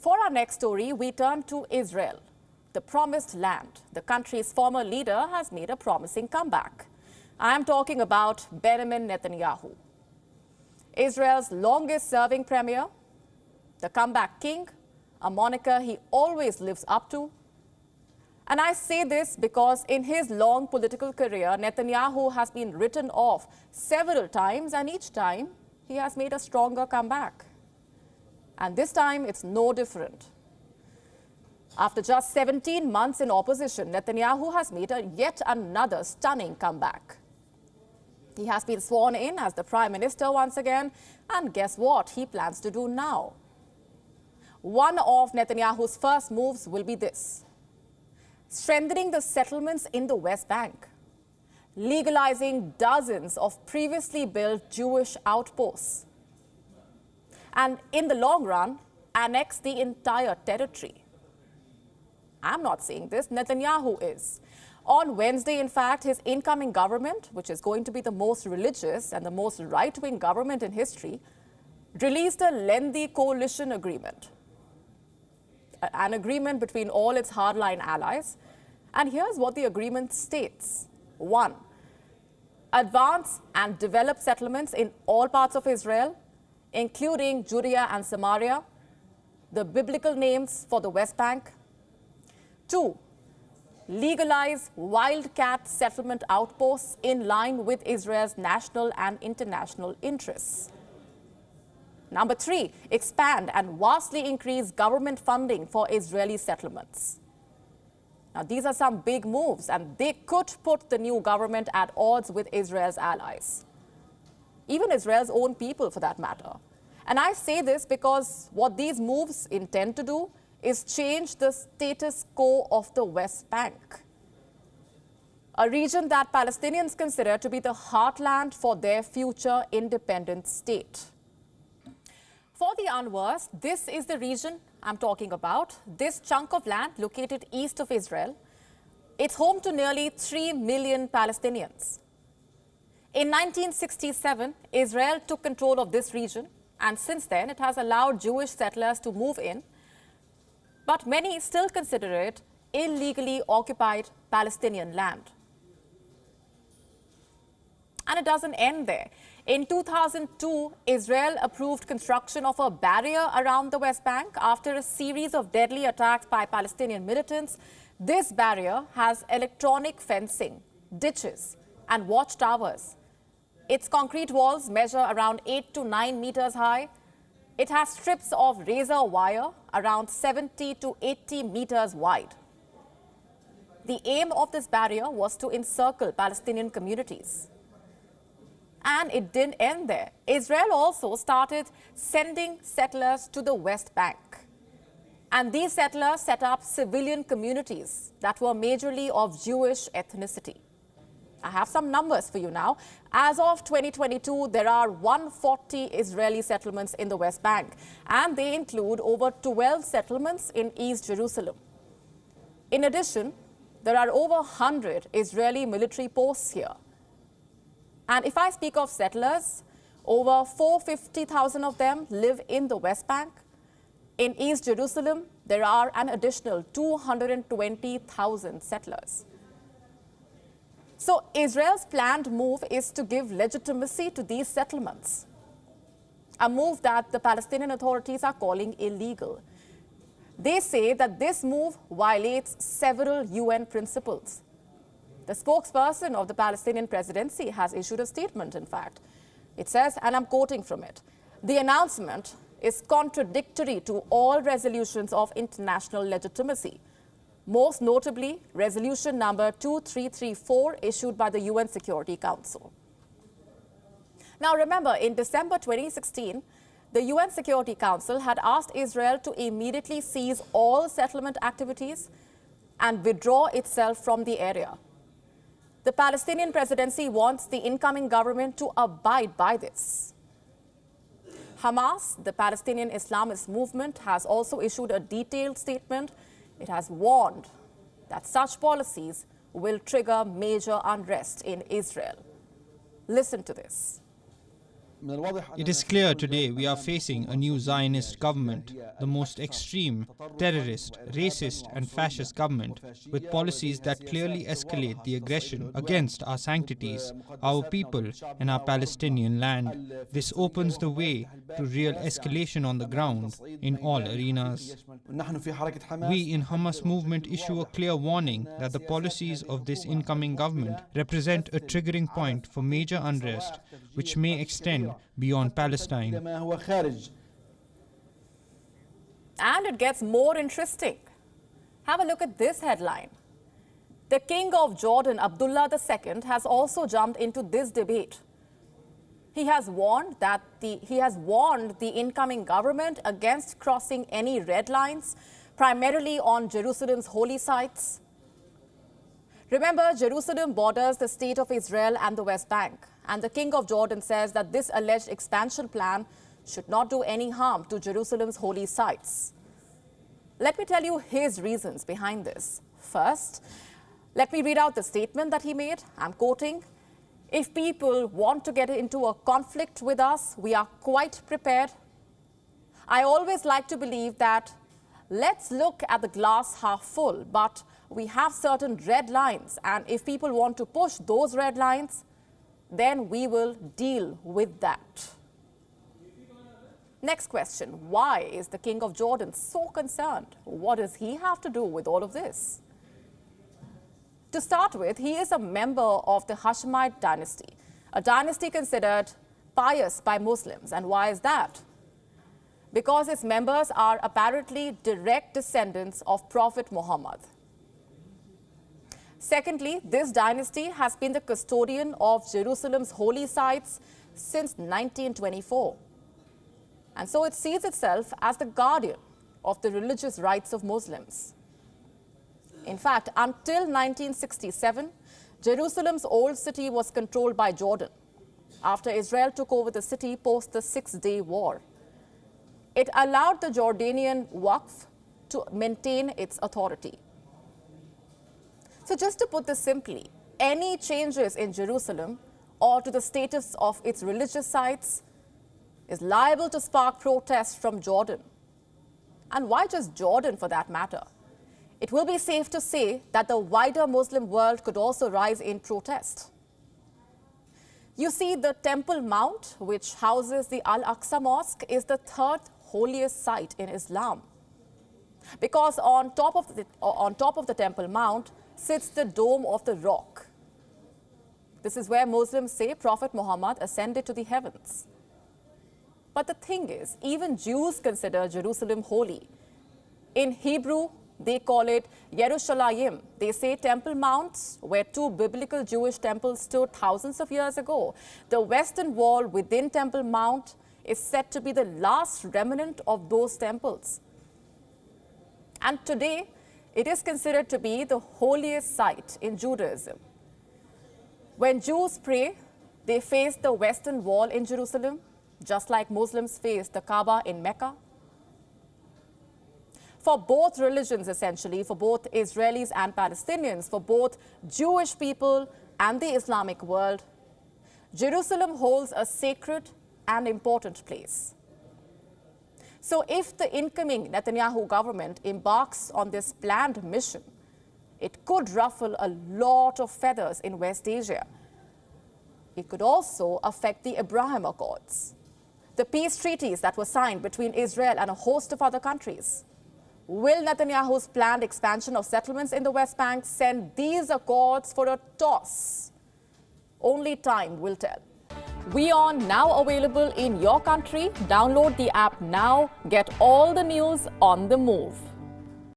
For our next story, we turn to Israel, the promised land. The country's former leader has made a promising comeback. I am talking about Benjamin Netanyahu, Israel's longest-serving premier, the comeback king, a moniker he always lives up to. And I say this because in his long political career, Netanyahu has been written off several times, and each time he has made a stronger comeback. And this time it's no different. After just 17 months in opposition, Netanyahu has made yet another stunning comeback. He has been sworn in as the Prime Minister once again, and guess what he plans to do now? One of Netanyahu's first moves will be this: strengthening the settlements in the West Bank, legalizing dozens of previously built Jewish outposts, and in the long run, annex the entire territory. I'm not saying this, Netanyahu is. On Wednesday, in fact, his incoming government, which is going to be the most religious and the most right-wing government in history, released a lengthy coalition agreement, an agreement between all its hardline allies. And here's what the agreement states. 1. Advance and develop settlements in all parts of Israel, including Judea and Samaria, the biblical names for the West Bank. 2. Legalize wildcat settlement outposts in line with Israel's national and international interests. Number 3, expand and vastly increase government funding for Israeli settlements. Now, these are some big moves, and they could put the new government at odds with Israel's allies, even Israel's own people for that matter. And I say this because what these moves intend to do is change the status quo of the West Bank, a region that Palestinians consider to be the heartland for their future independent state. For the unversed, this is the region I'm talking about. This chunk of land located east of Israel, it's home to nearly 3 million Palestinians. In 1967, Israel took control of this region, and since then it has allowed Jewish settlers to move in, but many still consider it illegally occupied Palestinian land. And it doesn't end there. In 2002, Israel approved construction of a barrier around the West Bank after a series of deadly attacks by Palestinian militants. This barrier has electronic fencing, ditches, and watchtowers. Its concrete walls measure around 8 to 9 meters high. It has strips of razor wire around 70 to 80 meters wide. The aim of this barrier was to encircle Palestinian communities. And it didn't end there. Israel also started sending settlers to the West Bank. And these settlers set up civilian communities that were majorly of Jewish ethnicity. I have some numbers for you now. As of 2022, there are 140 Israeli settlements in the West Bank, and they include over 12 settlements in East Jerusalem. In addition, there are over 100 Israeli military posts here. And if I speak of settlers, over 450,000 of them live in the West Bank. In East Jerusalem, there are an additional 220,000 settlers. So Israel's planned move is to give legitimacy to these settlements, a move that the Palestinian authorities are calling illegal. They say that this move violates several UN principles. The spokesperson of the Palestinian presidency has issued a statement, in fact. It says, and I'm quoting from it, "The announcement is contradictory to all resolutions of international legitimacy, most notably resolution number 2334 issued by the UN Security Council." Now remember, in December 2016, the UN Security Council had asked Israel to immediately cease all settlement activities and withdraw itself from the area. The Palestinian presidency wants the incoming government to abide by this. Hamas, the Palestinian Islamist movement, has also issued a detailed statement. It has warned that such policies will trigger major unrest in Israel. Listen to this. It is clear today we are facing a new Zionist government, the most extreme, terrorist, racist and fascist government, with policies that clearly escalate the aggression against our sanctities, our people and our Palestinian land. This opens the way to real escalation on the ground in all arenas. We in Hamas movement issue a clear warning that the policies of this incoming government represent a triggering point for major unrest, which may extend beyond Palestine. And it gets more interesting. Have a look at this headline. The King of Jordan, Abdullah II, has also jumped into this debate. He has warned the incoming government against crossing any red lines, primarily on Jerusalem's holy sites. Remember, Jerusalem borders the state of Israel and the West Bank, and the King of Jordan says that this alleged expansion plan should not do any harm to Jerusalem's holy sites. Let me tell you his reasons behind this. First, let me read out the statement that he made. I'm quoting, "If people want to get into a conflict with us, we are quite prepared. I always like to believe that let's look at the glass half full, but we have certain red lines, and if people want to push those red lines, then we will deal with that." Next question, why is the King of Jordan so concerned? What does he have to do with all of this? To start with, he is a member of the Hashemite dynasty, a dynasty considered pious by Muslims. And why is that? Because its members are apparently direct descendants of Prophet Muhammad. Secondly, this dynasty has been the custodian of Jerusalem's holy sites since 1924. And so it sees itself as the guardian of the religious rights of Muslims. In fact, until 1967, Jerusalem's old city was controlled by Jordan, after Israel took over the city post the Six-Day War. It allowed the Jordanian Waqf to maintain its authority. So just to put this simply, any changes in Jerusalem or to the status of its religious sites is liable to spark protests from Jordan. And why just Jordan for that matter? It will be safe to say that the wider Muslim world could also rise in protest. You see, the Temple Mount, which houses the Al-Aqsa Mosque, is the third holiest site in Islam. Because on top of the Temple Mount sits the Dome of the Rock. This is where Muslims say Prophet Muhammad ascended to the heavens. But the thing is, even Jews consider Jerusalem holy. In Hebrew, they call it Yerushalayim. They say Temple Mounts, where two biblical Jewish temples stood thousands of years ago. The western wall within Temple Mount is said to be the last remnant of those temples. And today, it is considered to be the holiest site in Judaism. When Jews pray, they face the western wall in Jerusalem, just like Muslims face the Kaaba in Mecca. For both religions, essentially, for both Israelis and Palestinians, for both Jewish people and the Islamic world, Jerusalem holds a sacred and important place. So if the incoming Netanyahu government embarks on this planned mission, it could ruffle a lot of feathers in West Asia. It could also affect the Abraham Accords, the peace treaties that were signed between Israel and a host of other countries. Will Netanyahu's planned expansion of settlements in the West Bank send these accords for a toss? Only time will tell. WION now available in your country. Download the app now. Get all the news on the move.